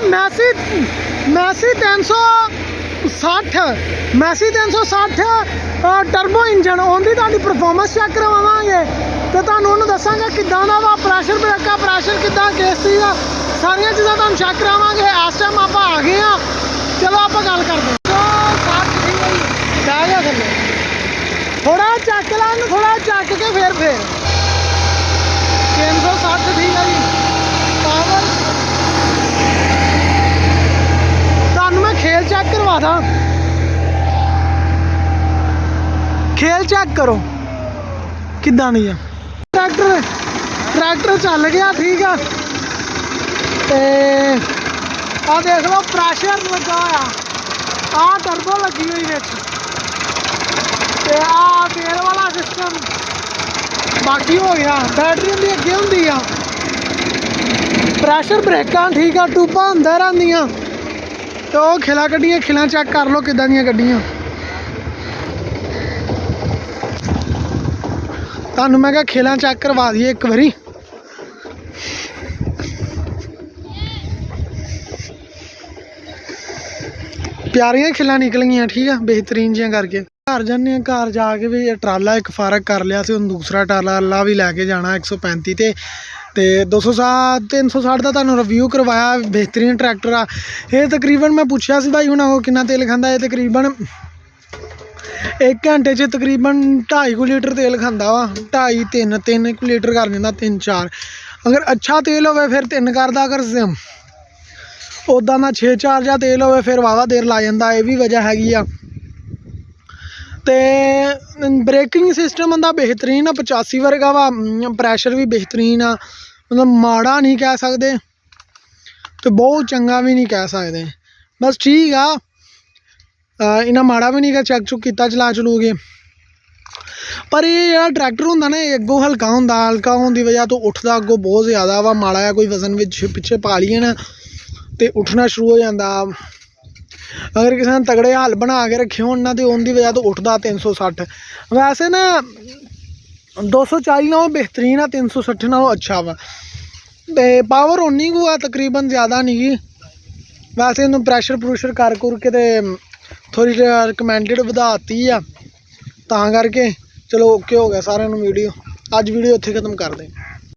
Massey Massey 360 Massey 360 turbo engine उनकी तुहाडी performance check करवावांगे तो तुहानूं उहनूं दस्सांगे किदां दा वा प्रैशर ब्रेक प्रैशर किदां केसी आ सारियां चीज़ां तुहानूं चेक करावांगे। इस टाइम आपां आ गए हाँ, चलो आपां गल करदे बह गया थल्ले थोड़ा चक लैन थोड़ा चक के फिर 360 ठीक है जी पावर। तुहानूं मैं खेल चेक करवा दा, खेल चेक करो किदां नहीं है। ट्रैक्टर चल गया ठीक है ते आ देख लो प्रैशर लगा होया, आ टर्बो लगी हुई विच ते आ तेल वाला सिस्टम बाकी हो गया। बैटरी उंदी अगे हुंदी आ, प्रैशर ब्रेकां ठीक आ, ट्यूबां अंदर आंदियां तो खिला कड्डियां, खिला चेक कर लो किदां दियां कड्डियां। तुहानूं मैं कहा खिला चेक करवा दईए एक बारी। प्यारियां खिला निकल गई ठीक है बेहतरीन जियां करके। घर जाने घर जाके भी ट्राला एक फारक कर लिया से, हुण दूसरा ट्राला भी लैके जाना 135 ते 260 360 का तुहानूं रिव्यू करवाया। बेहतरीन ट्रैक्टर आ ये। तकरीबन मैं पूछा सी भाई हुण वो कितना तेल खांदा है, तकरीबन 1 घंटे च तकरीबन 2.5 लीटर तेल खांदा वा। 2.5 3 लीटर कर दिंदा, 3-4 अगर अच्छा तेल होवे फिर 3 करदा, अगर उदा ना 6-4 जा तेल होवे फिर वावा देर ला जांदा। ये भी वजह हैगी आ ते ब्रेकिंग सिस्टम उनका बेहतरीन आ, 85 वर्गा वा। प्रैशर भी बेहतरीन आ, मतलब माड़ा नहीं कह सकते तो बहुत चंगा भी नहीं कह सकते, बस ठीक आ। इन्ना माड़ा भी नहीं कह चेक चुक किया चला चलू के। पर ये जो ट्रैक्टर होंदा ना अगों हल्का होंदा, हल्का होने की वजह तो उठदा अगों बहुत ज़्यादा वा। माड़ा जा कोई वजन पिछे पा लीए ना तो उठना शुरू हो जाता। अगर किसी ने तगड़े हल बना के रखे हो ना तो उनकी वजह तो उठदा 360। वैसे ना 240 नालों बेहतरीन आ, 360 नालों अच्छा वा। तो पावर उन्नी को आ तकरीबन, ज़्यादा नहीं गी। वैसे इन्हूं प्रैशर प्रूशर कर के ते थोड़ी रिकमेंडेड वधाती आ तां करके। चलो ओके हो गया सारिਆਂ ਨੂੰ वीडियो। अज वीडियो इत्थे खत्म कर दें।